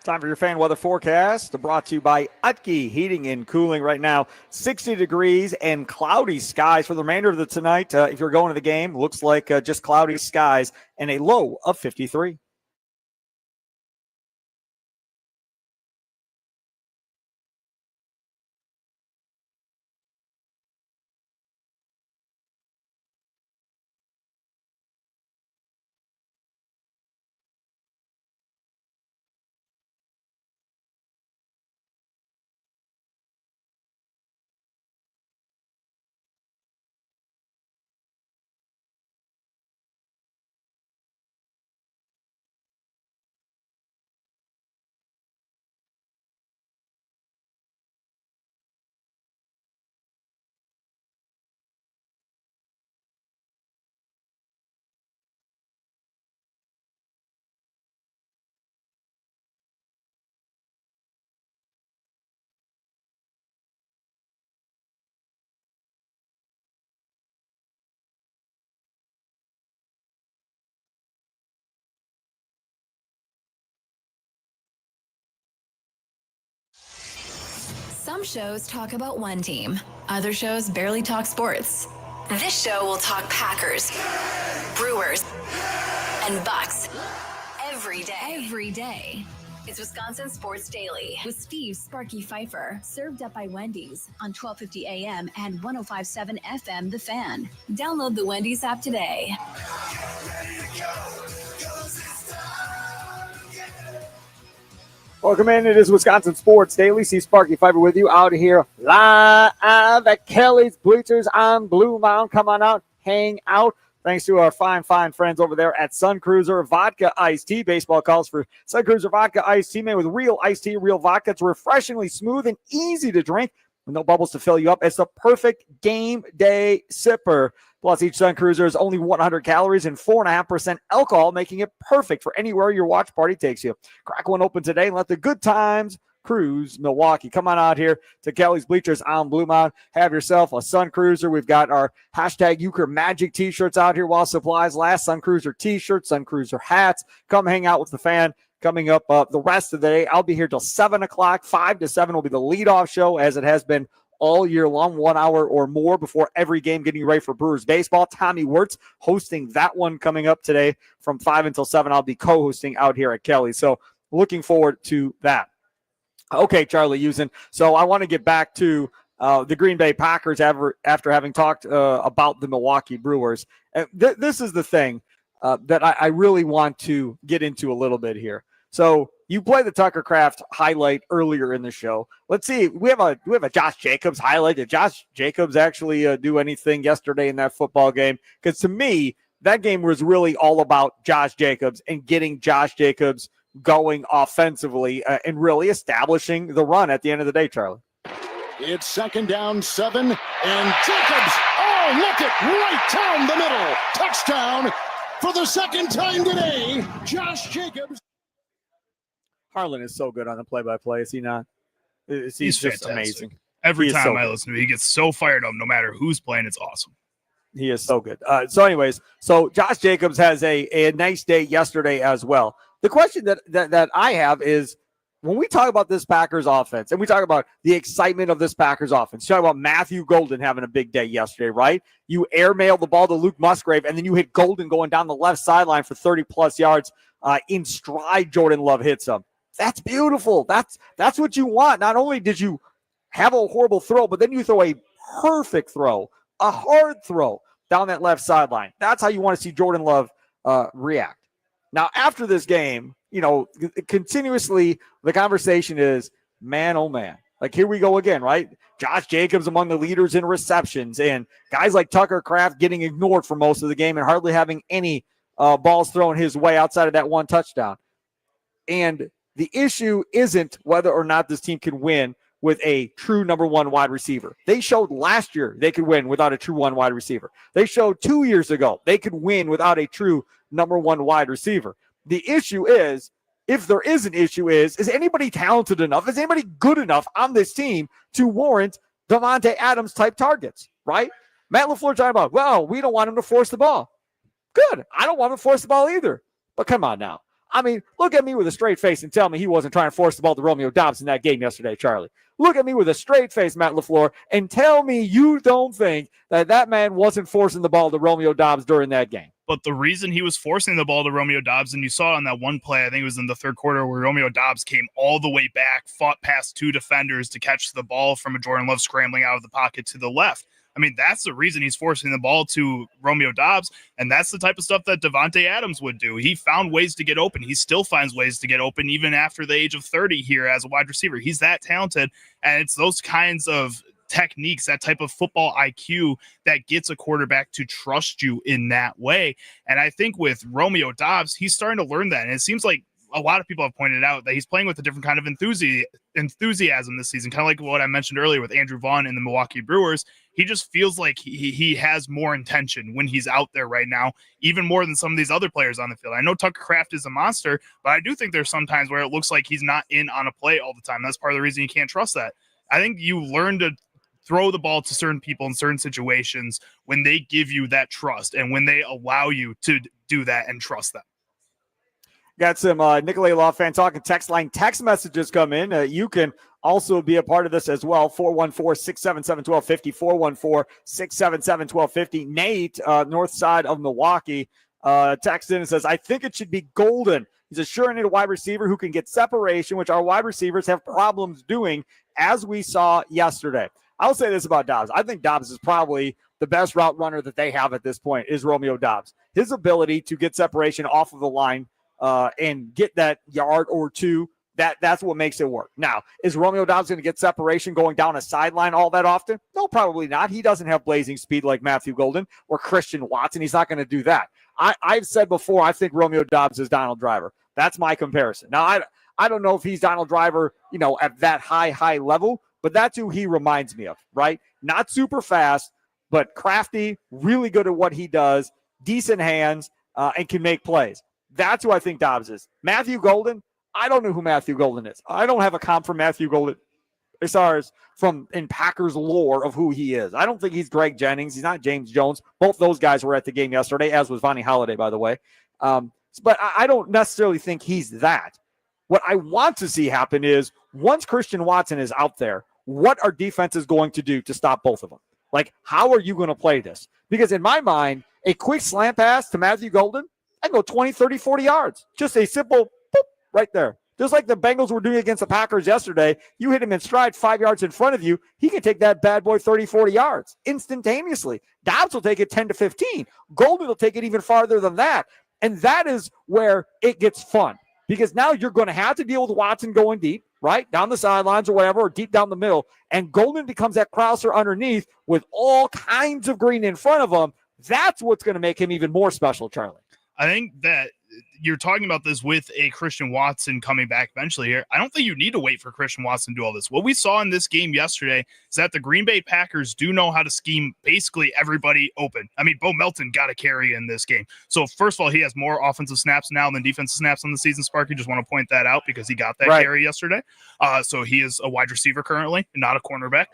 Time for your fan weather forecast, brought to you by Utke Heating and Cooling. Right now, 60 degrees and cloudy skies for the remainder of the tonight. If you're going to the game, looks like just cloudy skies and a low of 53. Some shows talk about one team. Other shows barely talk sports. This show will talk Packers, Brewers, and Bucks every day. It's Wisconsin Sports Daily with Steve Sparky Fifer, served up by Wendy's on 1250 AM and 105.7 FM The Fan. Download the Wendy's app today. Welcome in. It is Wisconsin Sports Daily. See Sparky Fifer with you out here live at Kelly's Bleachers on Blue Mound. Come on out, hang out. Thanks to our fine friends over there at Sun Cruiser Vodka Iced Tea. Baseball calls for Sun Cruiser Vodka Iced Tea made with real iced tea, real vodka. It's refreshingly smooth and easy to drink with no bubbles to fill you up. It's the perfect game day sipper. Plus, each Sun Cruiser is only 100 calories and 4.5% alcohol, making it perfect for anywhere your watch party takes you. Crack one open today and let the good times cruise Milwaukee. Come on out here to Kelly's Bleachers on Blue Mound. Have yourself a Sun Cruiser. We've got our hashtag Euchre Magic t-shirts out here while supplies last. Sun Cruiser t-shirts, Sun Cruiser hats. Come hang out with the fan. Coming up the rest of the day, I'll be here till 7 o'clock. 5 to 7 will be the leadoff show, as it has been all year long, 1 hour or more before every game, getting ready for Brewers baseball. Tommy Wirtz hosting that one coming up today from 5 until 7. I'll be co-hosting out here at Kelly. So looking forward to that. Okay, Charlie Usen. So I want to get back to the Green Bay Packers after having talked about the Milwaukee Brewers. This is the thing that I really want to get into a little bit here. So you play the Tucker Kraft highlight earlier in the show. Let's see. We have a Josh Jacobs highlight. Did Josh Jacobs actually do anything yesterday in that football game? Because to me, that game was really all about Josh Jacobs and getting Josh Jacobs going offensively and really establishing the run at the end of the day, Charlie. It's 2nd down 7, and Jacobs, look it, right down the middle. Touchdown for the second time today, Josh Jacobs. Harlan is so good on the play-by-play, is he not? He's just fantastic. Amazing. Every time I listen to him, he gets so fired up, no matter who's playing. It's awesome. He is so good. So Josh Jacobs has a nice day yesterday as well. The question that I have is, when we talk about this Packers offense and we talk about the excitement of this Packers offense, talk about Matthew Golden having a big day yesterday, right? You airmail the ball to Luke Musgrave, and then you hit Golden going down the left sideline for 30-plus yards in stride. Jordan Love hits him. That's beautiful. That's what you want. Not only did you have a horrible throw, but then you throw a perfect throw, a hard throw down that left sideline. That's how you want to see Jordan Love react. Now, after this game, continuously the conversation is, man, oh man. Like, here we go again, right? Josh Jacobs among the leaders in receptions, and guys like Tucker Kraft getting ignored for most of the game and hardly having any balls thrown his way outside of that one touchdown. And the issue isn't whether or not this team can win with a true number one wide receiver. They showed last year they could win without a true one wide receiver. They showed 2 years ago they could win without a true number one wide receiver. The issue is, if there is an issue, is anybody talented enough? Is anybody good enough on this team to warrant Davante Adams type targets, right? Matt LaFleur talking about, well, we don't want him to force the ball. Good. I don't want him to force the ball either. But come on now. I mean, look at me with a straight face and tell me he wasn't trying to force the ball to Romeo Doubs in that game yesterday, Charlie. Look at me with a straight face, Matt LaFleur, and tell me you don't think that man wasn't forcing the ball to Romeo Doubs during that game. But the reason he was forcing the ball to Romeo Doubs, and you saw on that one play, I think it was in the third quarter, where Romeo Doubs came all the way back, fought past 2 defenders to catch the ball from a Jordan Love scrambling out of the pocket to the left. I mean, that's the reason he's forcing the ball to Romeo Doubs, and that's the type of stuff that Davante Adams would do. He found ways to get open. He still finds ways to get open even after the age of 30 here as a wide receiver. He's that talented, and it's those kinds of techniques, that type of football IQ that gets a quarterback to trust you in that way. And I think with Romeo Doubs, he's starting to learn that, and it seems like a lot of people have pointed out that he's playing with a different kind of enthusiasm this season, kind of like what I mentioned earlier with Andrew Vaughn and the Milwaukee Brewers. He just feels like he has more intention when he's out there right now, even more than some of these other players on the field. I know Tucker Kraft is a monster, but I do think there's some times where it looks like he's not in on a play all the time. That's part of the reason you can't trust that. I think you learn to throw the ball to certain people in certain situations when they give you that trust and when they allow you to do that and trust them. Got some Nicolay Law Fan Talking text line text messages come in. You can also be a part of this as well. 414-677-1250, 414-677-1250. Nate, north side of Milwaukee, texts in and says, I think it should be Golden. He's a sure-handed wide receiver who can get separation, which our wide receivers have problems doing, as we saw yesterday. I'll say this about Doubs. I think Doubs is probably the best route runner that they have at this point is Romeo Doubs. His ability to get separation off of the line and get that yard or two, that's what makes it work. Now, is Romeo Doubs going to get separation going down a sideline all that often? No, probably not. He doesn't have blazing speed like Matthew Golden or Christian Watson. He's not going to do that. I've said before, I think Romeo Doubs is Donald Driver. That's my comparison. Now, I don't know if he's Donald Driver, at that high level, but that's who he reminds me of, right? Not super fast, but crafty, really good at what he does, decent hands, and can make plays. That's who I think Doubs is. Matthew Golden, I don't know who Matthew Golden is. I don't have a comp for Matthew Golden as far as from in Packers lore of who he is. I don't think he's Greg Jennings. He's not James Jones. Both those guys were at the game yesterday, as was Vonnie Holliday, by the way. But I don't necessarily think he's that. What I want to see happen is once Christian Watson is out there, what are defenses going to do to stop both of them? Like, how are you going to play this? Because in my mind, a quick slant pass to Matthew Golden, I go 20, 30, 40 yards. Just a simple boop right there. Just like the Bengals were doing against the Packers yesterday, you hit him in stride 5 yards in front of you, he can take that bad boy 30, 40 yards instantaneously. Doubs will take it 10 to 15. Golden will take it even farther than that. And that is where it gets fun because now you're going to have to deal with Watson going deep, right? Down the sidelines or whatever, or deep down the middle. And Golden becomes that crosser underneath with all kinds of green in front of him. That's what's going to make him even more special, Charlie. I think that you're talking about this with a Christian Watson coming back eventually here. I don't think you need to wait for Christian Watson to do all this. What we saw in this game yesterday is that the Green Bay Packers do know how to scheme basically everybody open. I mean, Bo Melton got a carry in this game. So first of all, he has more offensive snaps now than defensive snaps on the season, Sparky. Just want to point that out because he got that carry yesterday. So he is a wide receiver currently, not a cornerback.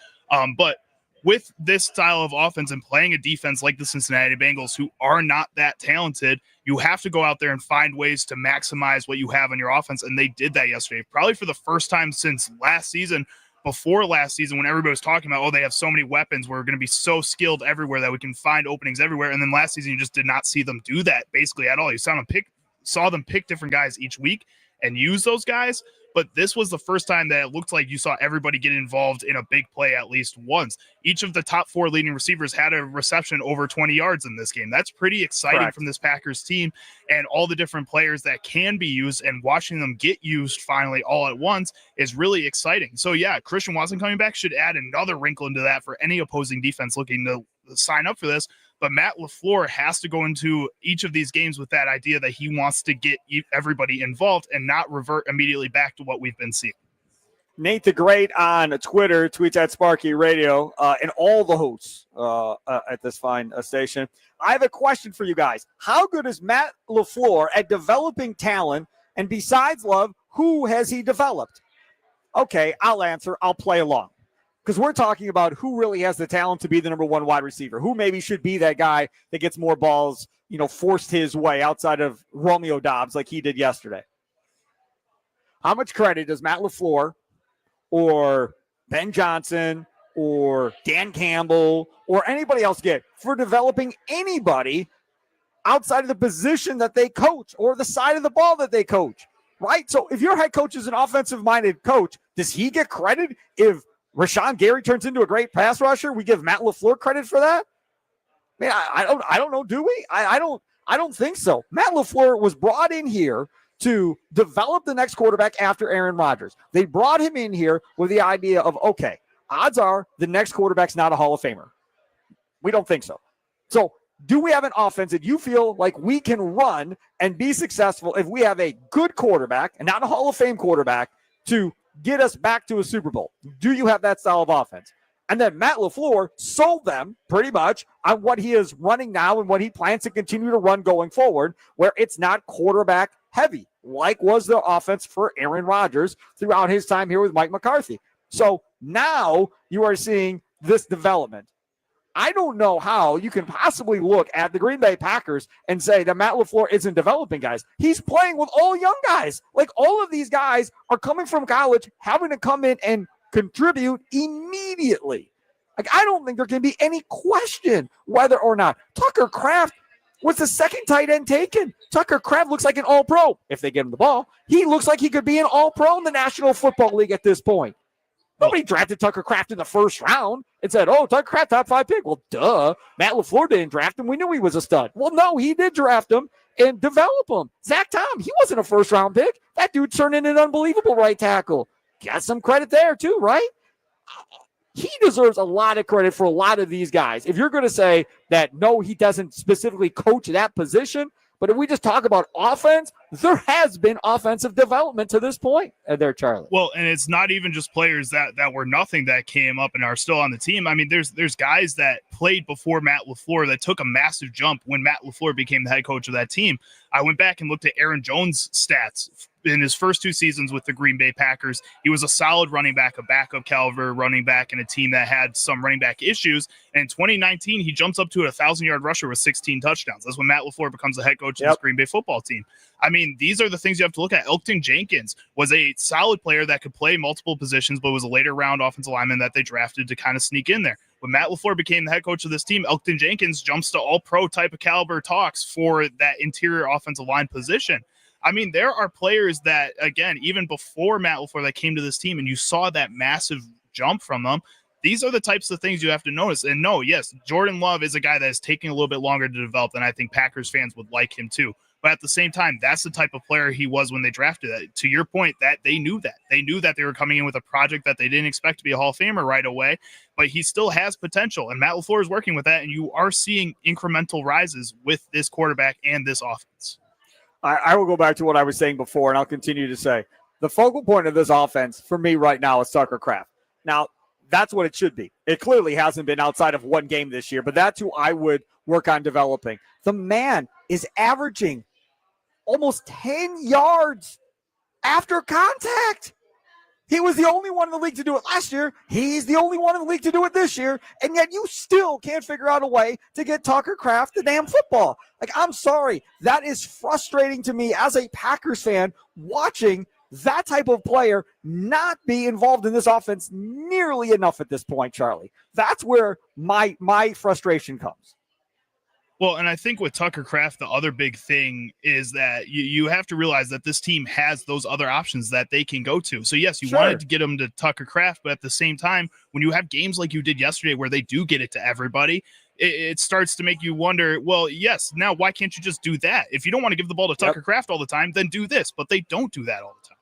But with this style of offense and playing a defense like the Cincinnati Bengals, who are not that talented, you have to go out there and find ways to maximize what you have on your offense. And they did that yesterday, probably for the first time since last season. Before last season, when everybody was talking about, they have so many weapons, we're going to be so skilled everywhere that we can find openings everywhere. And then last season, you just did not see them do that basically at all. You saw them pick different guys each week and use those guys. But this was the first time that it looked like you saw everybody get involved in a big play at least once. Each of the top 4 leading receivers had a reception over 20 yards in this game. That's pretty exciting from this Packers team and all the different players that can be used, and watching them get used finally all at once is really exciting. So yeah, Christian Watson coming back should add another wrinkle into that for any opposing defense looking to sign up for this. But Matt LaFleur has to go into each of these games with that idea that he wants to get everybody involved and not revert immediately back to what we've been seeing. Nate the Great on Twitter tweets at Sparky Radio and all the hosts at this fine station. I have a question for you guys. How good is Matt LaFleur at developing talent? And besides Love, who has he developed? Okay, I'll answer. I'll play along. Because we're talking about who really has the talent to be the number 1 wide receiver, who maybe should be that guy that gets more balls forced his way outside of Romeo Dobbs like he did yesterday. How much credit does Matt LaFleur or Ben Johnson or Dan Campbell or anybody else get for developing anybody outside of the position that they coach or the side of the ball that they coach, right? So if your head coach is an offensive-minded coach, does he get credit if Rashawn Gary turns into a great pass rusher? We give Matt LaFleur credit for that? Man, I don't know, do we? I don't think so. Matt LaFleur was brought in here to develop the next quarterback after Aaron Rodgers. They brought him in here with the idea of, okay, odds are the next quarterback's not a Hall of Famer. We don't think so. So do we have an offense that you feel like we can run and be successful if we have a good quarterback and not a Hall of Fame quarterback to get us back to a Super Bowl? Do you have that style of offense? And then Matt LaFleur sold them pretty much on what he is running now and what he plans to continue to run going forward, where it's not quarterback heavy, like was the offense for Aaron Rodgers throughout his time here with Mike McCarthy. So now you are seeing this development. I don't know how you can possibly look at the Green Bay Packers and say that Matt LaFleur isn't developing guys. He's playing with all young guys. Like, all of these guys are coming from college, having to come in and contribute immediately. Like, I don't think there can be any question whether or not Tucker Kraft was the second tight end taken. Tucker Kraft looks like an all-pro. If they get him the ball, he looks like he could be an all-pro in the National Football League at this point. Nobody drafted Tucker Kraft in the first round and said, oh, Tucker Kraft, top 5 pick. Well, duh. Matt LaFleur didn't draft him. We knew he was a stud. Well, no, he did draft him and develop him. Zach Tom, he wasn't a first-round pick. That dude turned into an unbelievable right tackle. Got some credit there, too, right? He deserves a lot of credit for a lot of these guys. If you're going to say that, no, he doesn't specifically coach that position, but if we just talk about offense, there has been offensive development to this point there, Charlie. Well, and it's not even just players that were nothing that came up and are still on the team. I mean, there's guys that played before Matt LaFleur that took a massive jump when Matt LaFleur became the head coach of that team. I went back and looked at Aaron Jones' stats in his first 2 seasons with the Green Bay Packers. He was a solid running back, a backup caliber running back in a team that had some running back issues. And in 2019, he jumps up to a 1,000-yard rusher with 16 touchdowns. That's when Matt LaFleur becomes the head coach of this Green Bay football team. I mean, these are the things you have to look at. Elkton Jenkins was a solid player that could play multiple positions, but was a later round offensive lineman that they drafted to kind of sneak in there. When Matt LaFleur became the head coach of this team, Elkton Jenkins jumps to all-pro type of caliber talks for that interior offensive line position. I mean, there are players that, again, even before Matt LaFleur that came to this team, and you saw that massive jump from them. These are the types of things you have to notice. And no, yes, Jordan Love is a guy that is taking a little bit longer to develop than I think Packers fans would like him to. But at the same time, that's the type of player he was when they drafted it. To your point, that they knew that. They knew that they were coming in with a project that they didn't expect to be a Hall of Famer right away, but he still has potential. And Matt LaFleur is working with that, and you are seeing incremental rises with this quarterback and this offense. I will go back to what I was saying before, and I'll continue to say. The focal point of this offense for me right now is Tucker Kraft. Now, that's what it should be. It clearly hasn't been outside of one game this year, but that's who I would work on developing. The man is averaging almost 10 yards after contact. He was the only one in the league to do it last year. He's the only one in the league to do it this year. And yet you still can't figure out a way to get Tucker Kraft the damn football. Like, I'm sorry. That is frustrating to me as a Packers fan, watching that type of player not be involved in this offense nearly enough at this point, Charlie. That's where my frustration comes. Well, and I think with Tucker Kraft, the other big thing is that you have to realize that this team has those other options that they can go to. So, yes, you wanted to get them to Tucker Kraft, but at the same time, when you have games like you did yesterday where they do get it to everybody, it starts to make you wonder, well, yes, now why can't you just do that? If you don't want to give the ball to Tucker Kraft all the time, then do this. But they don't do that all the time.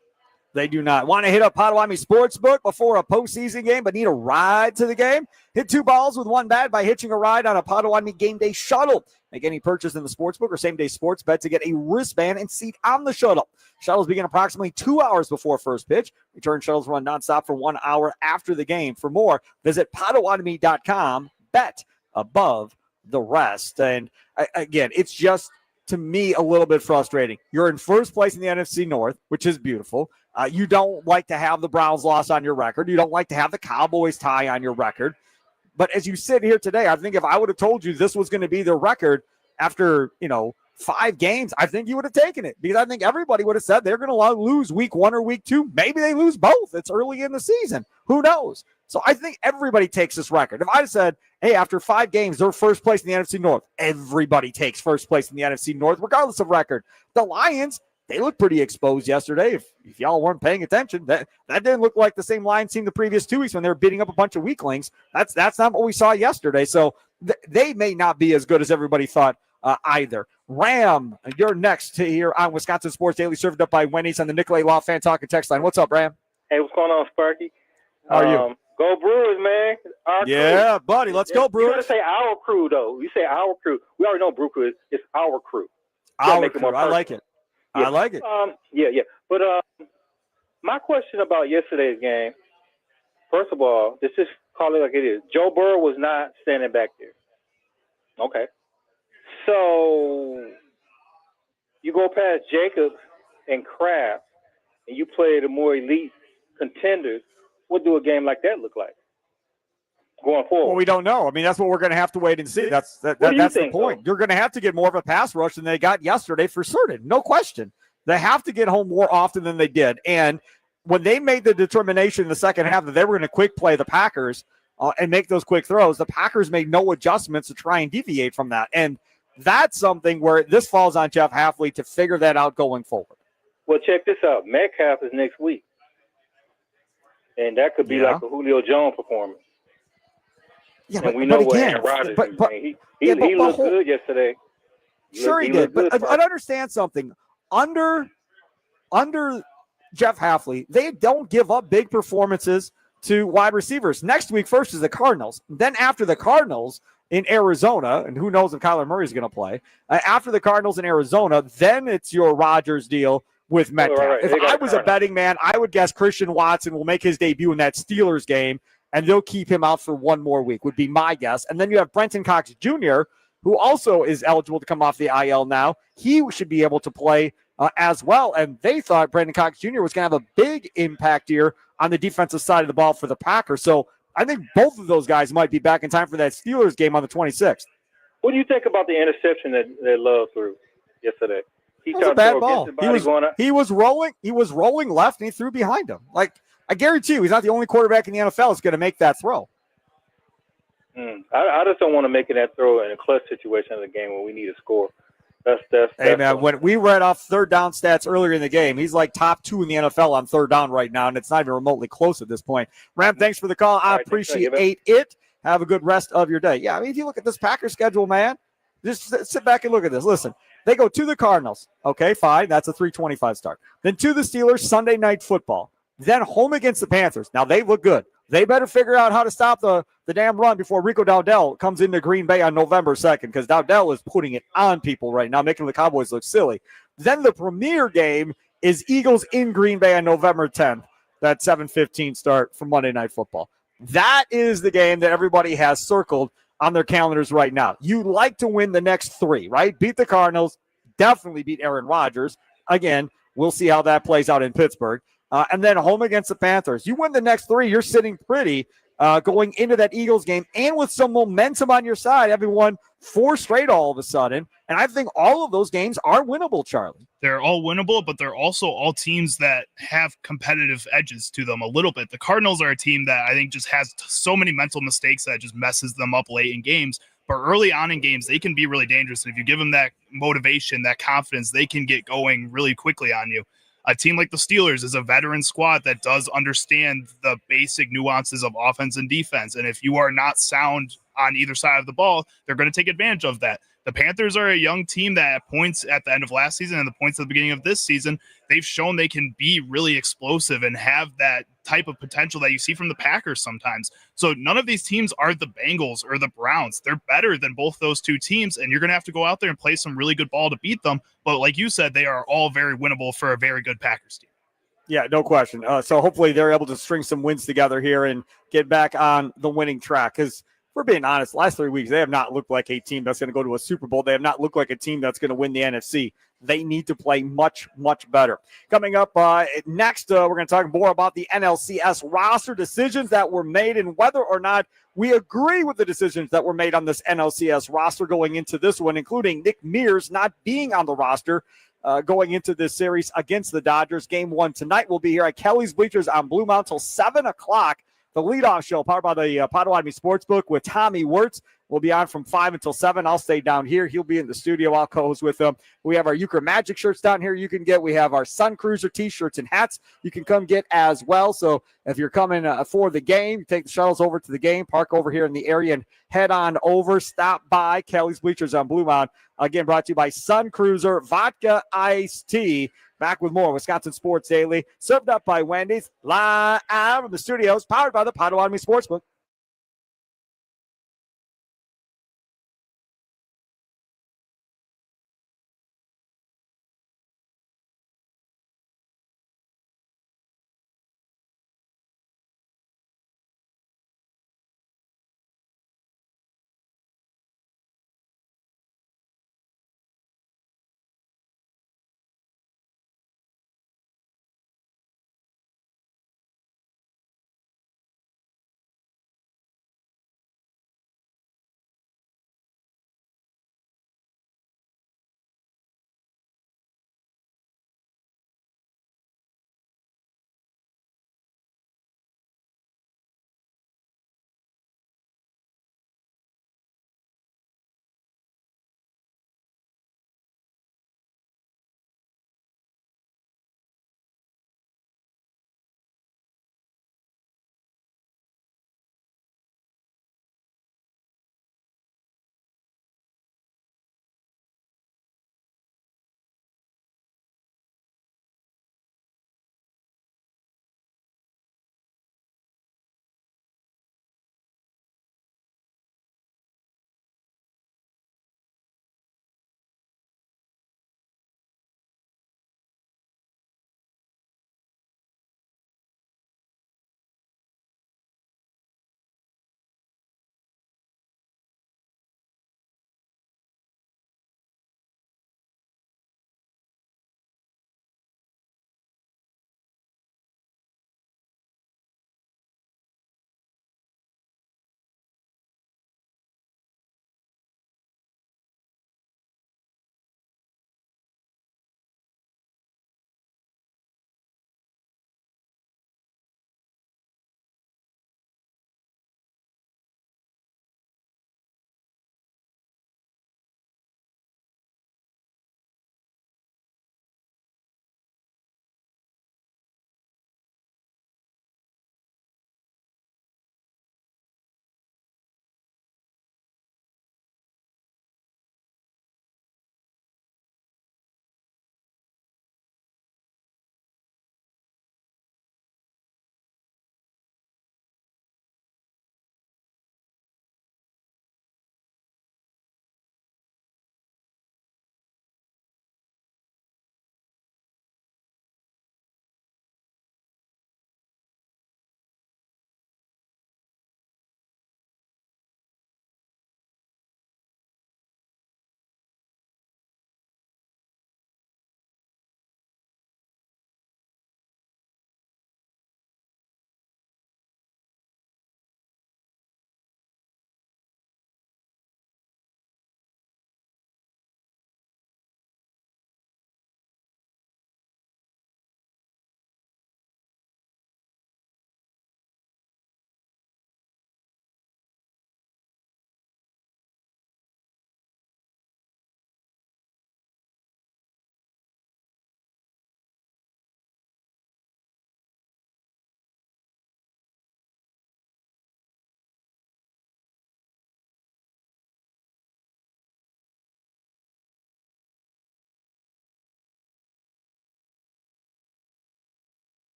They do not. Want to hit up Potawatomi Sportsbook before a postseason game, but need a ride to the game? Hit 2 balls with 1 bat by hitching a ride on a Potawatomi game day shuttle. Make any purchase in the sportsbook or same-day sports bet to get a wristband and seat on the shuttle. Shuttles begin approximately 2 hours before first pitch. Return shuttles run nonstop for 1 hour after the game. For more, visit Potawatomi.com. Bet above the rest. And again, it's just, to me, a little bit frustrating. You're in first place in the NFC North, which is beautiful. You don't like to have the Browns loss on your record. You don't like to have the Cowboys tie on your record. But as you sit here today, I think if I would have told you this was going to be the record, after, 5 games, I think you would have taken it because I think everybody would have said they're going to lose week 1 or week 2. Maybe they lose both. It's early in the season. Who knows? So I think everybody takes this record. If I said, hey, after 5 games, they're first place in the NFC North, everybody takes first place in the NFC North, regardless of record. The Lions, they looked pretty exposed yesterday. If y'all weren't paying attention, that didn't look like the same Lions team the previous 2 weeks when they were beating up a bunch of weaklings. That's not what we saw yesterday. So they may not be as good as everybody thought either. Ram, you're next to here on Wisconsin Sports Daily, served up by Wendy's on the Nicolay Law Fan Talk and Text line. What's up, Ram? Hey, what's going on, Sparky? How are you? Go Brewers, man. Our yeah, crew. Buddy. Let's go, Brewers. You got to say our crew, though. You say our crew. We already know Brew Crew is. It's our crew. Our crew. I like it. Yeah. I like it. Yeah. But my question about yesterday's game, first of all, let's just call it like it is. Joe Burrow was not standing back there. Okay. So you go past Jacobs and Kraft, and you play the more elite contenders. What do a game like that look like going forward? Well, we don't know. I mean, that's what we're going to have to wait and see. That's the point. You're going to have to get more of a pass rush than they got yesterday for certain. No question. They have to get home more often than they did. And when they made the determination in the second half that they were going to quick play the Packers and make those quick throws, the Packers made no adjustments to try and deviate from that. And that's something where this falls on Jeff Hafley to figure that out going forward. Well, check this out. Metcalf is next week. And that could be like a Julio Jones performance. Yeah, and we know what Aaron Rodgers is saying. He looked good yesterday. Sure he did. But I understand something. Under Jeff Hafley, they don't give up big performances to wide receivers. Next week, first is the Cardinals. Then after the Cardinals in Arizona, and who knows if Kyler Murray is going to play. After the Cardinals in Arizona, then it's your Rodgers deal with Metcalf. Right. If I was a betting man, I would guess Christian Watson will make his debut in that Steelers game, and they'll keep him out for one more week, would be my guess. And then you have Brenton Cox Jr., who also is eligible to come off the IL now. He should be able to play as well. And they thought Brenton Cox Jr. was going to have a big impact here on the defensive side of the ball for the Packers. So I think both of those guys might be back in time for that Steelers game on the 26th. What do you think about the interception that Love threw yesterday? It was a bad ball. He was rolling left, and he threw behind him. Like, I guarantee you, he's not the only quarterback in the NFL that's going to make that throw. I just don't want to make that throw in a clutch situation of the game when we need a score. Hey, man, when we read off third down stats earlier in the game, he's like top 2 in the NFL on third down right now, and it's not even remotely close at this point. Ram, thanks for the call. I appreciate it. Have a good rest of your day. Yeah, I mean, if you look at this Packers schedule, man, just sit back and look at this. Listen, they go to the Cardinals. Okay, fine. That's a 3:25 start. Then to the Steelers, Sunday Night Football. Then home against the Panthers. Now, they look good. They better figure out how to stop the damn run before Rico Dowdell comes into Green Bay on November 2nd, because Dowdell is putting it on people right now, making the Cowboys look silly. Then the premier game is Eagles in Green Bay on November 10th, that 7:15 start for Monday Night Football. That is the game that everybody has circled on their calendars right now. You like to win the next 3, right? Beat the Cardinals, definitely beat Aaron Rodgers. Again, we'll see how that plays out in Pittsburgh. And then home against the Panthers. You win the next 3, you're sitting pretty going into that Eagles game, and with some momentum on your side, having won 4 straight all of a sudden. And I think all of those games are winnable, Charlie. They're all winnable, but they're also all teams that have competitive edges to them a little bit. The Cardinals are a team that I think just has so many mental mistakes that just messes them up late in games. But early on in games, they can be really dangerous. And if you give them that motivation, that confidence, they can get going really quickly on you. A team like the Steelers is a veteran squad that does understand the basic nuances of offense and defense. And if you are not sound on either side of the ball, they're going to take advantage of that. The Panthers are a young team that at points at the end of last season and the points at the beginning of this season, they've shown they can be really explosive and have that type of potential that you see from the Packers sometimes. So none of these teams are the Bengals or the Browns. They're better than both those two teams, and you're going to have to go out there and play some really good ball to beat them. But like you said, they are all very winnable for a very good Packers team. Yeah, no question. So hopefully they're able to string some wins together here and get back on the winning track, because we're being honest, last 3 weeks, they have not looked like a team that's going to go to a Super Bowl. They have not looked like a team that's going to win the NFC. They need to play much, much better. Coming up next, we're going to talk more about the NLCS roster decisions that were made and whether or not we agree with the decisions that were made on this NLCS roster going into this one, including Nick Mears not being on the roster going into this series against the Dodgers. Game 1 tonight will be here at Kelly's Bleachers on Blue Mountain till 7 o'clock. The leadoff show, powered by the Potawatomi Sportsbook with Tommy Wirtz, will be on from 5 until 7. I'll stay down here. He'll be in the studio. I'll co-host with him. We have our Euchre Magic shirts down here you can get. We have our Sun Cruiser T-shirts and hats you can come get as well. So if you're coming for the game, take the shuttles over to the game, park over here in the area, and head on over. Stop by Kelly's Bleachers on Blue Mountain. Again, brought to you by Sun Cruiser Vodka Iced Tea. Back with more Wisconsin Sports Daily, served up by Wendy's, live from the studios, powered by the Potawatomi Sportsbook.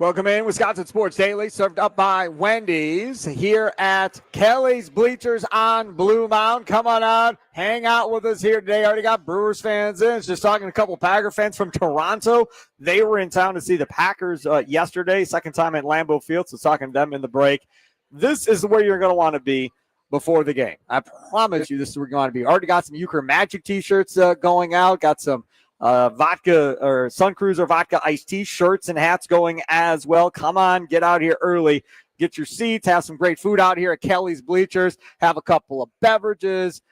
Welcome in, Wisconsin Sports Daily, served up by Wendy's here at Kelly's Bleachers on Blue Mound. Come on out, hang out with us here today. Already got Brewers fans in. Just talking to a couple Packer fans from Toronto. They were in town to see the Packers yesterday, second time at Lambeau Field, so talking to them in the break. This is where you're going to want to be before the game. I promise you this is where you're going to be. Already got some Euchre Magic t-shirts going out, got some vodka or Sun Cruiser vodka iced tea shirts and hats going as well. Come on, get out here early, get your seats, have some great food out here at Kelly's Bleachers, have a couple of beverages.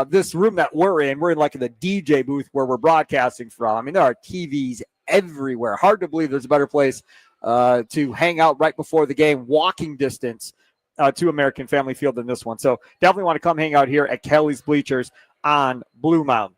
This room that we're in like the DJ booth where we're broadcasting from. I mean, there are TVs everywhere. Hard to believe there's a better place to hang out right before the game, walking distance to American Family Field than this one. So definitely want to come hang out here at Kelly's Bleachers on Blue Mountain.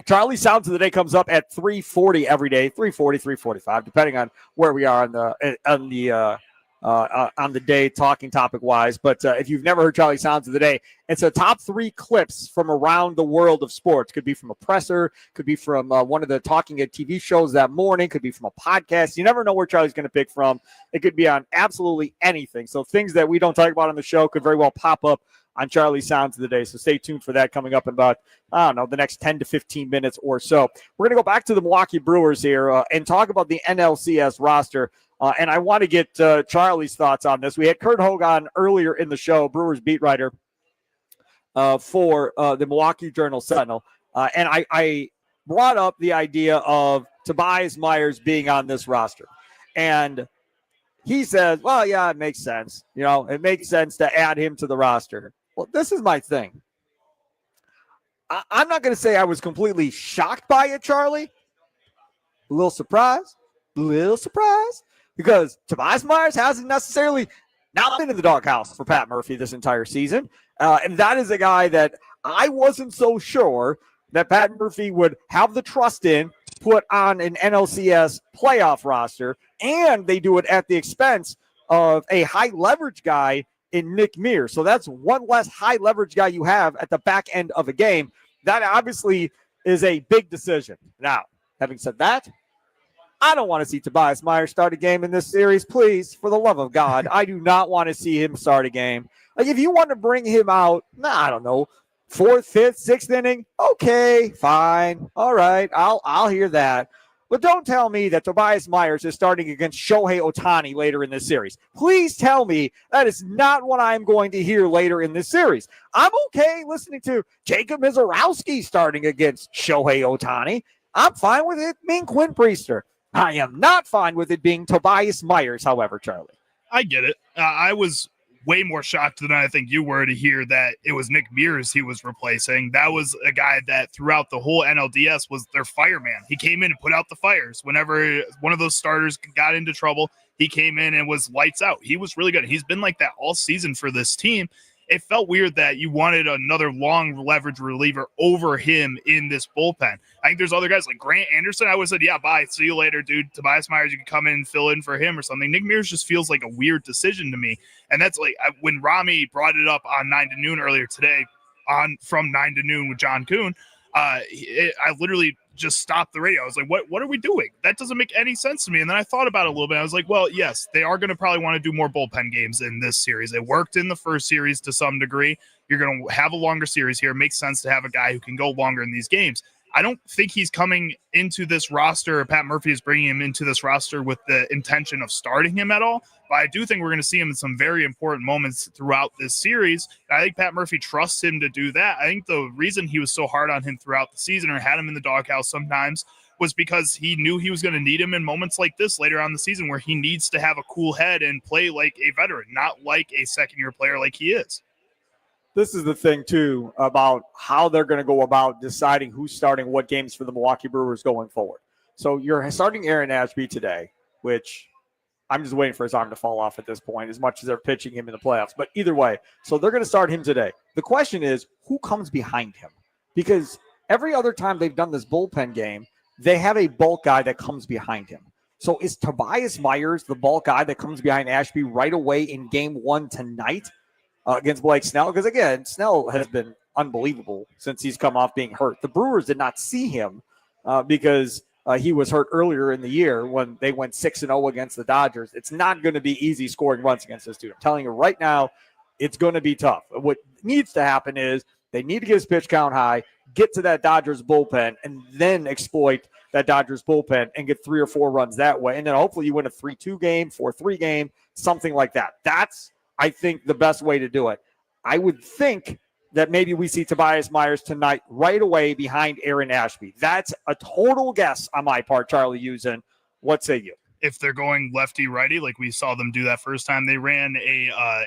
Charlie Sounds of the Day comes up at 3:40 every day, 3:40, 3:45, depending on where we are on the day, talking topic wise. But if you've never heard Charlie Sounds of the Day, it's a top 3 clips from around the world of sports. Could be from a presser, could be from one of the talking at TV shows that morning, could be from a podcast. You never know where Charlie's going to pick from. It could be on absolutely anything. So things that we don't talk about on the show could very well pop up on Charlie Sounds of the Day. So stay tuned for that coming up in about, the next 10 to 15 minutes or so. We're going to go back to the Milwaukee Brewers here and talk about the NLCS roster. And I want to get Charlie's thoughts on this. We had Kurt Hogan earlier in the show, Brewers beat writer for the Milwaukee Journal-Sentinel. And I brought up the idea of Tobias Myers being on this roster. And he says, well, yeah, it makes sense. It makes sense to add him to the roster. Well, this is my thing. I'm not going to say I was completely shocked by it, Charlie. A little surprised. Because Tobias Myers hasn't necessarily not been in the doghouse for Pat Murphy this entire season. And that is a guy that I wasn't so sure that Pat Murphy would have the trust in, put on an NLCS playoff roster, and they do it at the expense of a high leverage guy in Nick Mears. So that's one less high leverage guy you have at the back end of a game. That obviously is a big decision. Now, having said that, I don't want to see Tobias Myers start a game in this series. Please, for the love of God, I do not want to see him start a game. Like, if you want to bring him out, I don't know, 4th, 5th, 6th inning, okay, fine. All right, I'll hear that. But don't tell me that Tobias Myers is starting against Shohei Ohtani later in this series. Please tell me that is not what I'm going to hear later in this series. I'm okay listening to Jacob Mizorowski starting against Shohei Ohtani. I'm fine with it being Quinn Priester. I am not fine with it being Tobias Myers, however, Charlie. I get it. I was way more shocked than I think you were to hear that it was Nick Mears he was replacing. That was a guy that throughout the whole NLDS was their fireman. He came in and put out the fires. Whenever one of those starters got into trouble, he came in and was lights out. He was really good. He's been like that all season for this team. It felt weird that you wanted another long leverage reliever over him in this bullpen. I think there's other guys like Grant Anderson. I would have said, yeah, bye. See you later, dude. Tobias Myers, you can come in and fill in for him or something. Nick Mears just feels like a weird decision to me. And that's like when Rami brought it up on 9 to Noon earlier today from 9 to Noon with John Kuhn. I literally just stopped the radio. I was like, what are we doing? That doesn't make any sense to me. And then I thought about it a little bit. I was like, well, yes, they are going to probably want to do more bullpen games in this series. It worked in the first series to some degree. You're going to have a longer series here. It makes sense to have a guy who can go longer in these games. I don't think he's coming into this roster. Pat Murphy is bringing him into this roster with the intention of starting him at all. But I do think we're going to see him in some very important moments throughout this series. I think Pat Murphy trusts him to do that. I think the reason he was so hard on him throughout the season or had him in the doghouse sometimes was because he knew he was going to need him in moments like this later on in the season where he needs to have a cool head and play like a veteran, not like a second-year player like he is. This is the thing, too, about how they're going to go about deciding who's starting what games for the Milwaukee Brewers going forward. So you're starting Aaron Ashby today, which I'm just waiting for his arm to fall off at this point, as much as they're pitching him in the playoffs. But either way, so they're going to start him today. The question is, who comes behind him? Because every other time they've done this bullpen game, they have a bulk guy that comes behind him. So is Tobias Myers the bulk guy that comes behind Ashby right away in game 1 tonight? Against Blake Snell, because again, Snell has been unbelievable since he's come off being hurt. The Brewers did not see him because He was hurt earlier in the year when they went 6-0 against the Dodgers. It's not going to be easy scoring runs against this dude. I'm telling you right now, it's going to be tough. What needs to happen is they need to get his pitch count high, get to that Dodgers bullpen, and then exploit that Dodgers bullpen and get 3 or 4 runs that way. And then hopefully you win a 3-2 game, 4-3 game, something like that. That's, I think, the best way to do it. I would think that maybe we see Tobias Myers tonight right away behind Aaron Ashby. That's a total guess on my part, Charlie Usen. What say you? If they're going lefty-righty, like we saw them do that first time they ran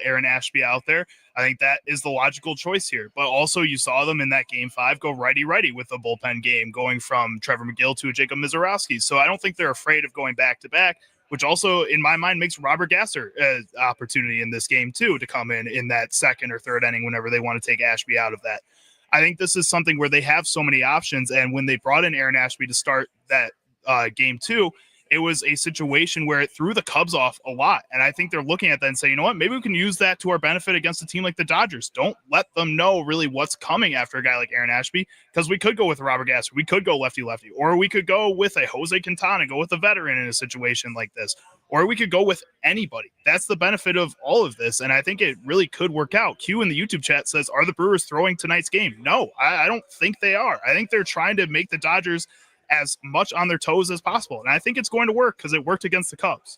Aaron Ashby out there, I think that is the logical choice here. But also you saw them in that Game 5 go righty-righty with the bullpen game, going from Trevor McGill to a Jacob Mizorowski. So I don't think they're afraid of going back-to-back, which also, in my mind, makes Robert Gasser an opportunity in this game, too, to come in that second or third inning whenever they want to take Ashby out of that. I think this is something where they have so many options, and when they brought in Aaron Ashby to start that Game 2, it was a situation where it threw the Cubs off a lot. And I think they're looking at that and saying, you know what, maybe we can use that to our benefit against a team like the Dodgers. Don't let them know really what's coming after a guy like Aaron Ashby, because we could go with Robert Gasser. We could go lefty-lefty, or we could go with a Jose Quintana, go with a veteran in a situation like this, or we could go with anybody. That's the benefit of all of this. And I think it really could work out. Q in the YouTube chat says, are the Brewers throwing tonight's game? No, I don't think they are. I think they're trying to make the Dodgers as much on their toes as possible. And I think it's going to work because it worked against the Cubs.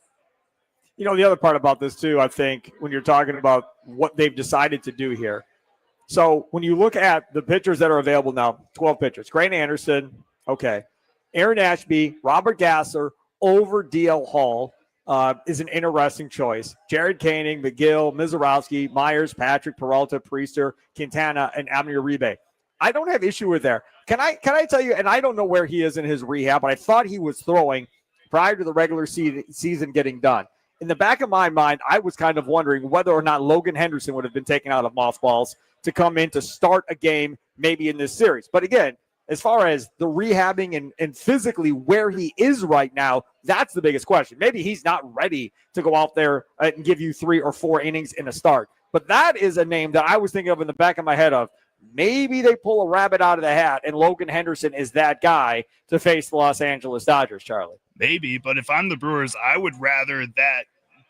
You know, the other part about this too, I think, when you're talking about what they've decided to do here. So when you look at the pitchers that are available now, 12 pitchers, Grant Anderson, okay, Aaron Ashby, Robert Gasser over DL Hall is an interesting choice. Jared Koenig, McGill, Mizorowski, Myers, Patrick, Peralta, Priester, Quintana, and Amir Uribe. I don't have issue with there. Can I tell you, and I don't know where he is in his rehab, but I thought he was throwing prior to the regular season getting done. In the back of my mind, I was kind of wondering whether or not Logan Henderson would have been taken out of mothballs to come in to start a game maybe in this series. But again, as far as the rehabbing and physically where he is right now, that's the biggest question. Maybe he's not ready to go out there and give you 3 or 4 innings in a start. But that is a name that I was thinking of in the back of my head of, maybe they pull a rabbit out of the hat, and Logan Henderson is that guy to face the Los Angeles Dodgers, Charlie. Maybe, but if I'm the Brewers, I would rather that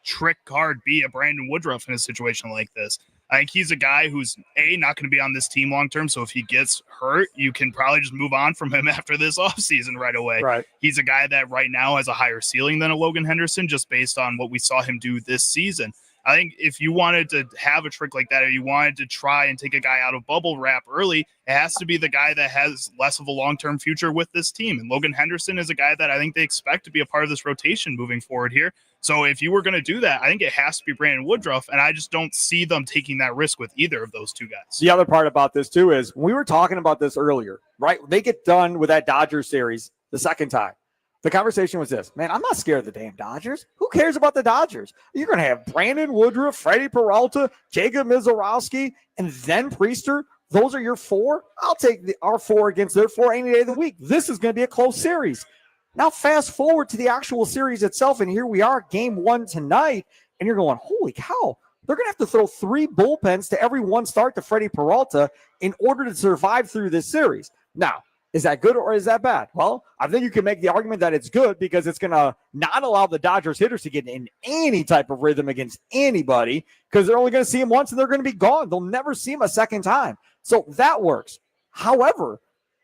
trick card be a Brandon Woodruff in a situation like this. I think he's a guy who's, not going to be on this team long-term, so if he gets hurt, you can probably just move on from him after this offseason right away. Right. He's a guy that right now has a higher ceiling than a Logan Henderson just based on what we saw him do this season. I think if you wanted to have a trick like that, or you wanted to try and take a guy out of bubble wrap early, it has to be the guy that has less of a long-term future with this team. And Logan Henderson is a guy that I think they expect to be a part of this rotation moving forward here. So if you were going to do that, I think it has to be Brandon Woodruff. And I just don't see them taking that risk with either of those two guys. The other part about this too is we were talking about this earlier, right? They get done with that Dodgers series the second time. The conversation was this, man, I'm not scared of the damn Dodgers. Who cares about the Dodgers? You're going to have Brandon Woodruff, Freddie Peralta, Jacob Mizorowski, and then Priester. Those are your 4. I'll take our 4 against their 4 any day of the week. This is going to be a close series. Now fast forward to the actual series itself, and here we are, Game 1 tonight, and you're going, holy cow, they're going to have to throw 3 bullpens to every 1 start to Freddie Peralta in order to survive through this series. Now, is that good or is that bad? Well, I think you can make the argument that it's good because it's going to not allow the Dodgers hitters to get in any type of rhythm against anybody because they're only going to see him once and they're going to be gone. They'll never see him a second time. So that works. However,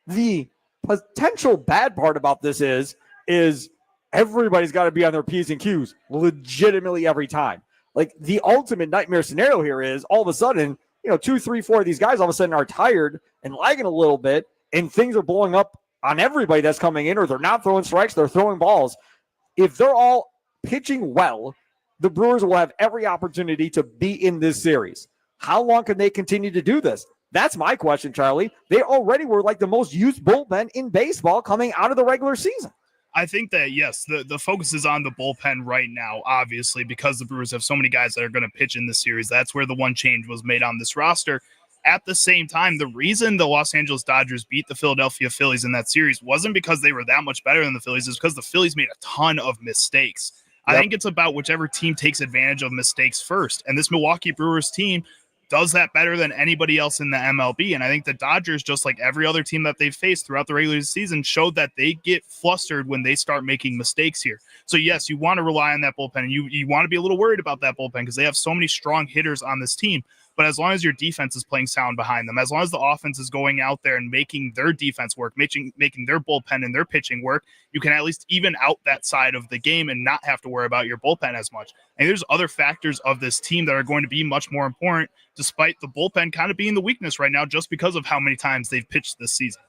the potential bad part about this is everybody's got to be on their P's and Q's legitimately every time. Like the ultimate nightmare scenario here is all of a sudden, 2, 3, 4 of these guys all of a sudden are tired and lagging a little bit. And things are blowing up on everybody that's coming in, or they're not throwing strikes, they're throwing balls. If they're all pitching well, the Brewers will have every opportunity to be in this series. How long can they continue to do this? That's my question, Charlie. They already were like the most used bullpen in baseball coming out of the regular season. I think that, yes, the focus is on the bullpen right now, obviously, because the Brewers have so many guys that are going to pitch in this series. That's where the one change was made on this roster. At the same time, the reason the Los Angeles Dodgers beat the Philadelphia Phillies in that series wasn't because they were that much better than the Phillies. It's because the Phillies made a ton of mistakes. Yep. I think it's about whichever team takes advantage of mistakes first. And this Milwaukee Brewers team does that better than anybody else in the MLB. And I think the Dodgers, just like every other team that they've faced throughout the regular season, showed that they get flustered when they start making mistakes here. So yes, you want to rely on that bullpen, and you want to be a little worried about that bullpen because they have so many strong hitters on this team. But as long as your defense is playing sound behind them, as long as the offense is going out there and making their defense work, making their bullpen and their pitching work, you can at least even out that side of the game and not have to worry about your bullpen as much. And there's other factors of this team that are going to be much more important, despite the bullpen kind of being the weakness right now, just because of how many times they've pitched this season.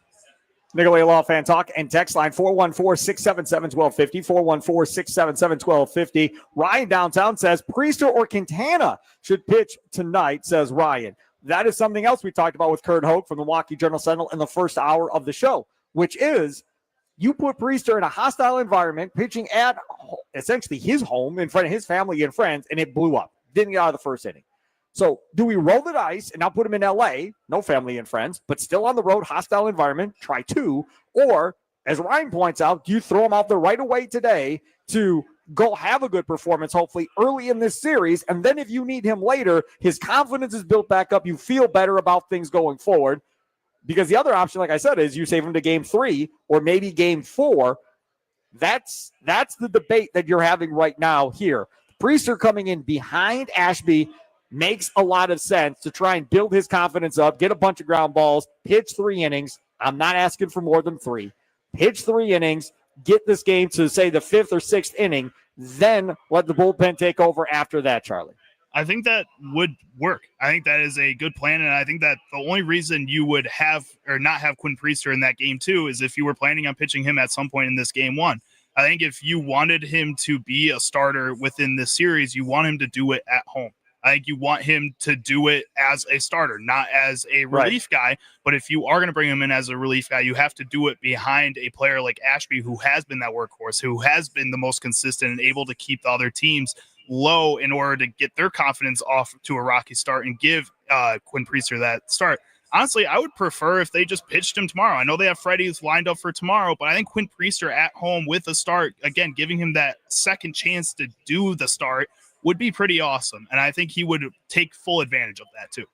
Nicolay Law Fan Talk and text line 414-677-1250, 414-677-1250. Ryan downtown says Priester or Quintana should pitch tonight, says Ryan. That is something else we talked about with Kurt Hoke from the Milwaukee Journal-Sentinel in the first hour of the show, which is you put Priester in a hostile environment, pitching at essentially his home in front of his family and friends, and it blew up. Didn't get out of the first inning. So do we roll the dice and now put him in L.A., no family and friends, but still on the road, hostile environment, try two? Or, as Ryan points out, do you throw him out there right away today to go have a good performance, hopefully, early in this series? And then if you need him later, his confidence is built back up. You feel better about things going forward. Because the other option, like I said, is you save him to game 3 or maybe game 4. That's the debate that you're having right now here. Priester coming in behind Ashby makes a lot of sense to try and build his confidence up, get a bunch of ground balls, pitch 3 innings. I'm not asking for more than 3. Pitch 3 innings, get this game to, say, the 5th or 6th inning, then let the bullpen take over after that, Charlie. I think that would work. I think that is a good plan, and I think that the only reason you would have or not have Quinn Priester in that game 2 is if you were planning on pitching him at some point in this game 1. I think if you wanted him to be a starter within this series, you want him to do it at home. I think you want him to do it as a starter, not as a relief guy. But if you are going to bring him in as a relief guy, you have to do it behind a player like Ashby, who has been that workhorse, who has been the most consistent and able to keep the other teams low in order to get their confidence off to a rocky start and give Quinn Priester that start. Honestly, I would prefer if they just pitched him tomorrow. I know they have Freddie's lined up for tomorrow, but I think Quinn Priester at home with a start, again, giving him that second chance to do the start would be pretty awesome. And I think he would take full advantage of that too.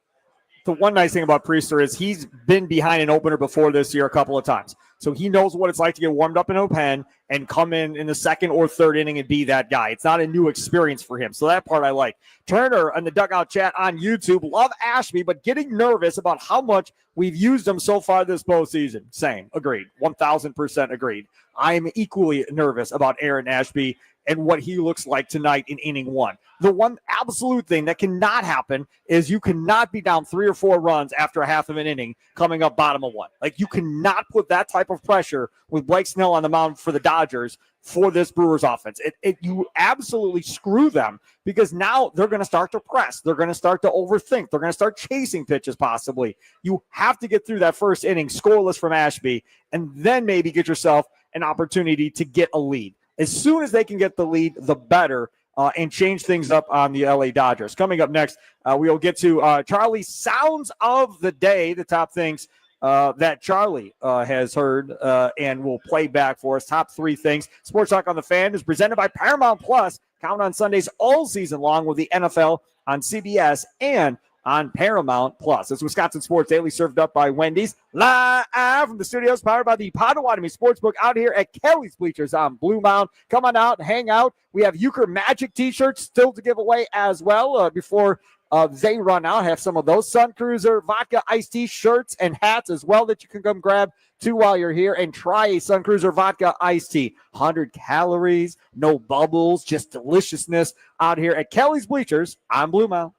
The one nice thing about Priester is he's been behind an opener before this year a couple of times. So he knows what it's like to get warmed up in a pen and come in the 2nd or 3rd inning and be that guy. It's not a new experience for him. So that part I like. Turner in the Dugout Chat on YouTube. Love Ashby, but getting nervous about how much we've used him so far this postseason. Same. Agreed. 1,000% agreed. I'm equally nervous about Aaron Ashby and what he looks like tonight in inning 1. The one absolute thing that cannot happen is you cannot be down 3 or 4 runs after a half of an inning coming up bottom of 1. Like, you cannot put that type of pressure with Blake Snell on the mound for the Dodgers for this Brewers offense. You absolutely screw them because now they're going to start to press. They're going to start to overthink. They're going to start chasing pitches possibly. You have to get through that first inning scoreless from Ashby and then maybe get yourself an opportunity to get a lead. As soon as they can get the lead, the better, and change things up on the LA Dodgers. Coming up next, we'll get to Charlie's Sounds of the Day, the top things that Charlie has heard and will play back for us. Top 3 things. Sports Talk on the Fan is presented by Paramount Plus. Count on Sundays all season long with the NFL on CBS and on Paramount Plus. It's Wisconsin Sports Daily, served up by Wendy's, live from the studios, powered by the Potawatomi Sportsbook out here at Kelly's Bleachers on Blue Mound. Come on out and hang out. We have Euchre Magic t-shirts still to give away as well before they run out. Have some of those Sun Cruiser Vodka Iced Tea shirts and hats as well that you can come grab too while you're here and try a Sun Cruiser Vodka Iced Tea. 100 calories, no bubbles, just deliciousness out here at Kelly's Bleachers on Blue Mound.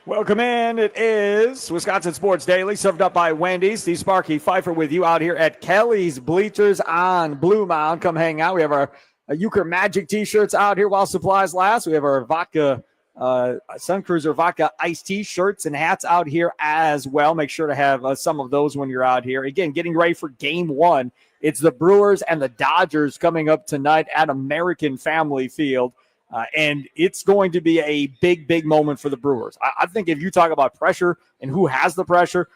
Welcome in. It is Wisconsin Sports Daily, served up by Wendy's. Steve Sparky, Fifer with you out here at Kelly's Bleachers on Blue Mound. Come hang out. We have our Euchre Magic t-shirts out here while supplies last. We have our vodka, Sun Cruiser vodka iced tea shirts and hats out here as well. Make sure to have some of those when you're out here. Again, getting ready for game one. It's the Brewers and the Dodgers coming up tonight at American Family Field. And it's going to be a big, big moment for the Brewers. I think if you talk about pressure and who has the pressure,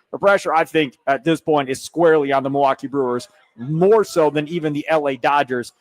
I think, at this point is squarely on the Milwaukee Brewers, more so than even the LA Dodgers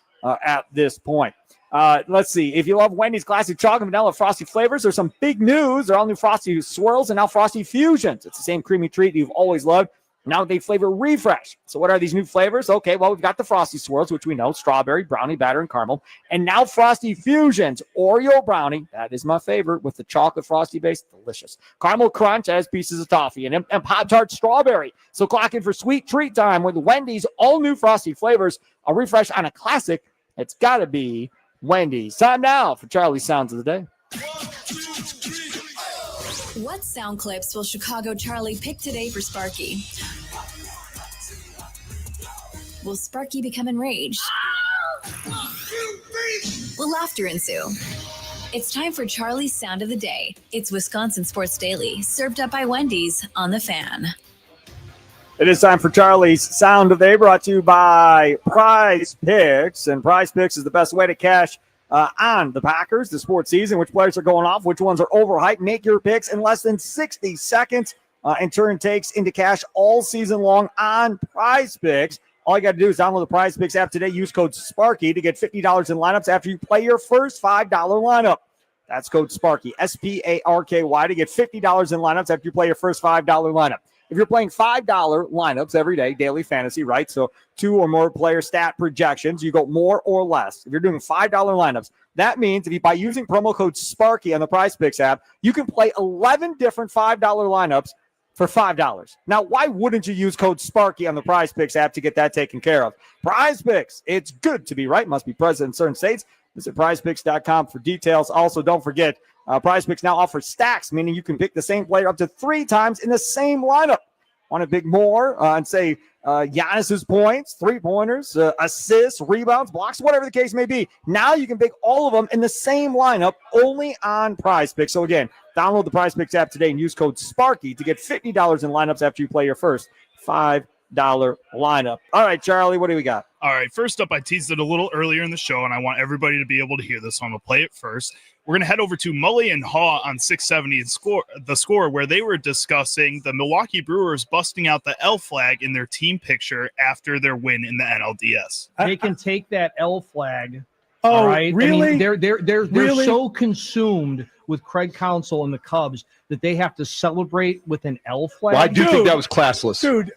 at this point. Let's see. If you love Wendy's classic chocolate vanilla frosty flavors, there's some big news. They're all new Frosty Swirls and now Frosty Fusions. It's the same creamy treat you've always loved. Now they flavor refresh. So what are these new flavors? Okay, well, we've got the Frosty Swirls, which we know, strawberry, brownie, batter, and caramel. And now Frosty Fusions, Oreo brownie. That is my favorite with the chocolate frosty base. Delicious. Caramel crunch as pieces of toffee and Pop-Tart strawberry. So clock in for sweet treat time with Wendy's all new Frosty flavors. A refresh on a classic. It's got to be Wendy's. Time now for Charlie's Sounds of the Day. What sound clips will Chicago Charlie pick today for Sparky? Will Sparky become enraged? Will laughter ensue? It's time for Charlie's Sound of the Day. It's Wisconsin Sports Daily, served up by Wendy's on the Fan. It is time for Charlie's Sound of the Day, brought to you by Prize Picks. And Prize Picks is the best way to cash on the Packers, the sports season, which players are going off, which ones are overhyped. Make your picks in less than 60 seconds and turn takes into cash all season long on Prize Picks. All you got to do is download the Prize Picks app today. Use code Sparky to get $50 in lineups after you play your first $5 lineup. That's code Sparky, Sparky, to get $50 in lineups after you play your first $5 lineup. If you're playing $5 lineups every day, daily fantasy, right? So 2 or more player stat projections, you go more or less. If you're doing $5 lineups, that means by using promo code Sparky on the Prize Picks app, you can play 11 different $5 lineups for $5. Now, why wouldn't you use code Sparky on the Prize Picks app to get that taken care of? Prize Picks, it's good to be right. Must be present in certain states. Visit prizepicks.com for details. Also, don't forget, Prize Picks now offers stacks, meaning you can pick the same player up to 3 times in the same lineup. Want to pick more and say Giannis's points, 3-pointers, assists, rebounds, blocks, whatever the case may be. Now you can pick all of them in the same lineup only on Prize Picks. So again, download the Prize Picks app today and use code Sparky to get $50 in lineups after you play your first $5 lineup. All right, Charlie, what do we got? All right, first up, I teased it a little earlier in the show, and I want everybody to be able to hear this, so I'm going to play it first. We're going to head over to Mully and Haw on 670 and the score, where they were discussing the Milwaukee Brewers busting out the L flag in their team picture after their win in the NLDS. They can take that L flag. Oh, all right? really? I mean, they're Really? so consumed with Craig Counsell and the Cubs that they have to celebrate with an L flag. Well, I do think that was classless. Dude.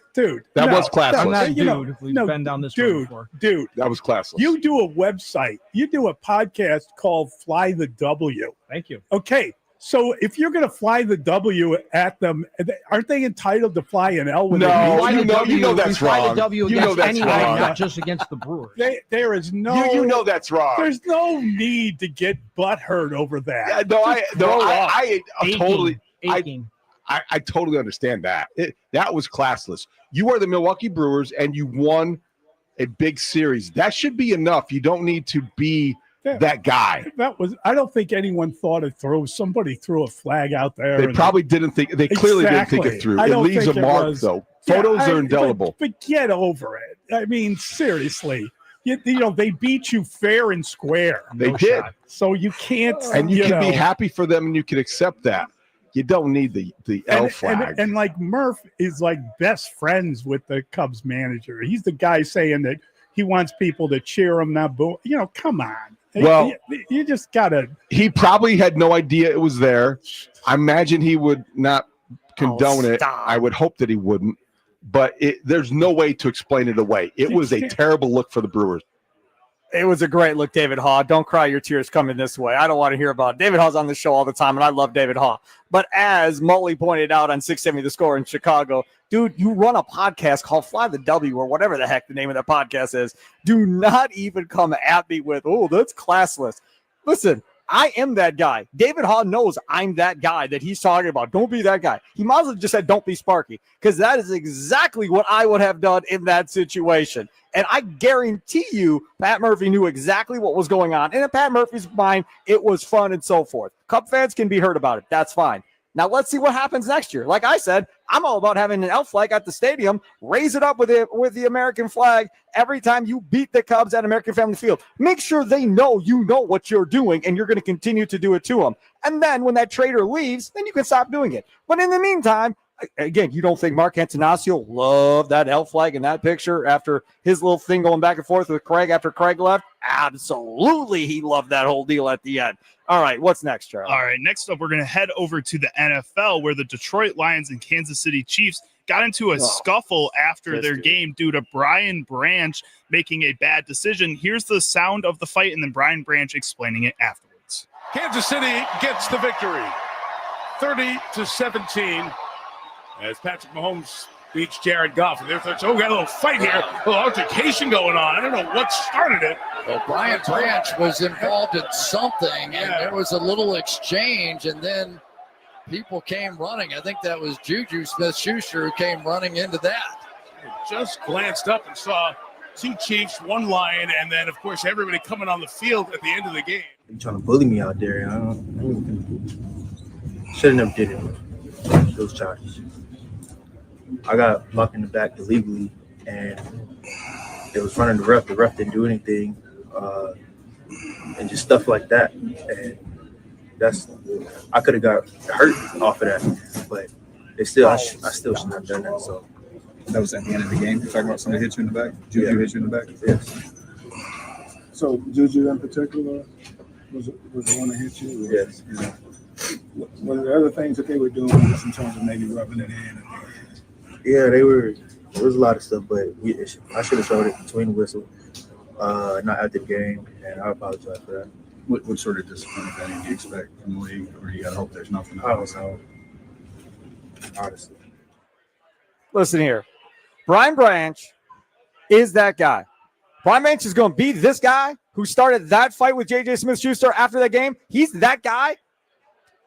That was classless. I'm not You know, dude. We've no, been down this road before. Dude, That was classless. you do a website. You do a podcast called Fly the W. Thank you. Okay, so if you're going to fly the W at them, aren't they entitled to fly an L? When No, they Fly meet the you know that's we fly wrong. the W You know against that's anyone, wrong. not just against the Brewers. there is no. you know that's wrong. There's no need to get butthurt over that. Yeah, no, I totally, Aching. I totally understand that. That was classless. You are the Milwaukee Brewers, and you won a big series. That should be enough. You don't need to be that guy. That was. I don't think anyone thought it through. Somebody threw a flag out there. They and- probably didn't think. They clearly didn't think it through. I It don't leaves a think it mark, was. though. Yeah, Photos are indelible. But get over it. I mean, seriously. You know, they beat you fair and square. They No did. shot. So you can't. And you can be know. happy for them, and you can accept that. You don't need the L flag. And like Murph is like best friends with the Cubs manager. He's the guy saying that he wants people to cheer him, not boo. You know, come on. Well, you just gotta. He probably had no idea it was there. I imagine he would not condone it. stop. I would hope that he wouldn't. But there's no way to explain it away. It was a terrible look for the Brewers. It was a great look, David Haw. Don't cry your tears coming this way. I don't want to hear about it. David Haw's on the show all the time, and I love David Haw. But as Mully pointed out on 670 The Score in Chicago, dude, you run a podcast called Fly the W or whatever the heck the name of that podcast is. Do not even come at me with, oh, that's classless. Listen, I am that guy. David Hall knows I'm that guy that he's talking about. Don't be that guy. He might as well just said, don't be Sparky, because that is exactly what I would have done in that situation. And I guarantee you, Pat Murphy knew exactly what was going on. And in Pat Murphy's mind, it was fun and so forth. Cub fans can be hurt about it. That's fine. Now let's see what happens next year. Like I said, I'm all about having an L flag at the stadium. Raise it up with the American flag every time you beat the Cubs at American Family Field. Make sure they know you know what you're doing, and you're going to continue to do it to them. And then when that trader leaves, then you can stop doing it. But in the meantime, again, you don't think Mark Antanasio loved that L flag in that picture after his little thing going back and forth with Craig after Craig left? Absolutely, he loved that whole deal at the end. All right, what's next, Charlie? All right, next up, we're going to head over to the NFL, where the Detroit Lions and Kansas City Chiefs got into a scuffle after their game due to Brian Branch making a bad decision. Here's the sound of the fight, and then Brian Branch explaining it afterwards. Kansas City gets the victory, 30-17, as Patrick Mahomes beats Jared Goff. And we got a little fight here, a little altercation going on. I don't know what started it. Well, Brian Branch was involved in something, and there was a little exchange, and then people came running. I think that was Juju Smith-Schuster who came running into that. Just glanced up and saw two Chiefs, one Lion, and then, of course, everybody coming on the field at the end of the game. They're trying to bully me out there. Should have never did it. Those charges. I got blocked in the back illegally, and it was running the ref. The ref didn't do anything, and just stuff like that. And I could have got hurt off of that, but I still shouldn't have done that. So that was at the end of the game. You're talking about somebody hit you in the back. Juju hit you in the back. Yes. So Juju in particular was the one that hit you. Yes. One of the other things that they were doing was in terms of maybe rubbing it in. Yeah, they were. There was a lot of stuff, but I should have showed it between the whistle, not after the game, and I apologize for that. What sort of discipline, if any, do you expect from the league, or you got to hope there's nothing? I don't know. Honestly. Listen here. Brian Branch is that guy. Brian Branch is going to be this guy who started that fight with J.J. Smith-Schuster after that game. He's that guy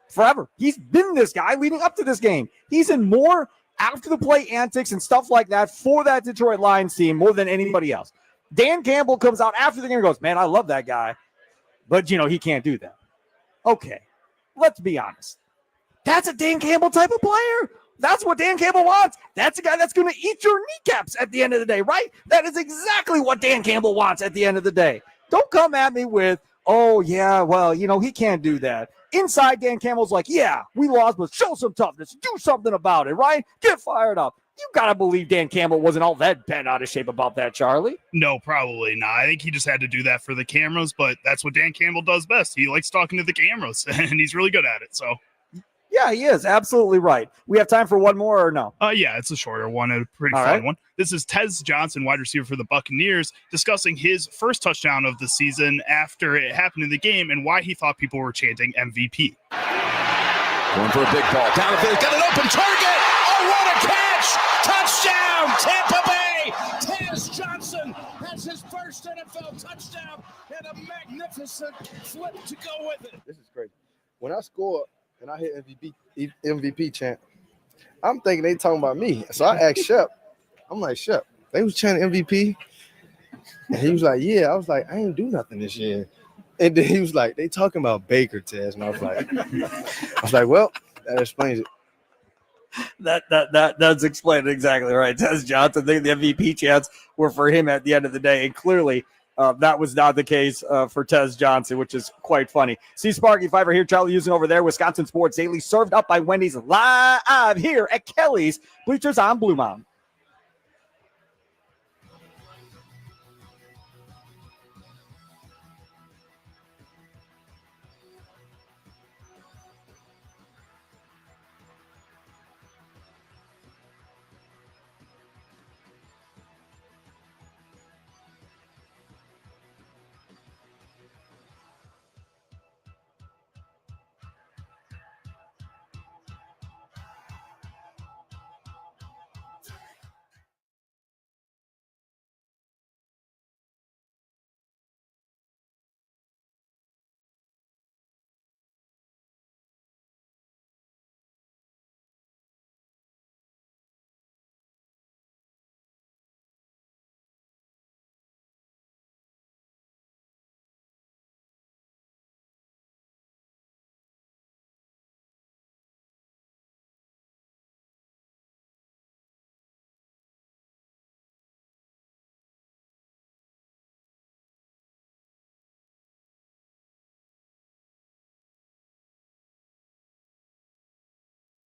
forever. He's been this guy leading up to this game. He's in more after the play antics and stuff like that for that Detroit Lions team more than anybody else. Dan Campbell comes out after the game and goes, man, I love that guy, but, he can't do that. Okay, let's be honest. That's a Dan Campbell type of player. That's what Dan Campbell wants. That's a guy that's going to eat your kneecaps at the end of the day, right? That is exactly what Dan Campbell wants at the end of the day. Don't come at me with, oh, yeah, well, he can't do that. Inside, Dan Campbell's like, yeah, we lost, but show some toughness. Do something about it, right? Get fired up. You got to believe Dan Campbell wasn't all that bent out of shape about that, Charlie. No, probably not. I think he just had to do that for the cameras, but that's what Dan Campbell does best. He likes talking to the cameras, and he's really good at it. So, yeah, he is. Absolutely right. We have time for one more or no? Yeah, it's a shorter one, a pretty fun one. This is Tez Johnson, wide receiver for the Buccaneers, discussing his first touchdown of the season after it happened in the game and why he thought people were chanting MVP. Going for a big ball. Down the field, got an open target. Oh, what a catch! Touchdown, Tampa Bay! Tez Johnson has his first NFL touchdown and a magnificent flip to go with it. This is crazy. When I score and I hit MVP chant, I'm thinking they talking about me. So I asked Shep. I'm like, Shep, they was chanting MVP? And he was like, yeah. I was like, I ain't do nothing this year. And then he was like, they talking about Baker, Tez. And I was like, well, that explains it. That does explain it exactly right. Tez Johnson, the MVP chants were for him at the end of the day. And clearly that was not the case for Tez Johnson, which is quite funny. See Sparky, Fifer here, Charlie using over there. Wisconsin Sports Daily, served up by Wendy's live here at Kelly's Bleachers on Blue Mountain.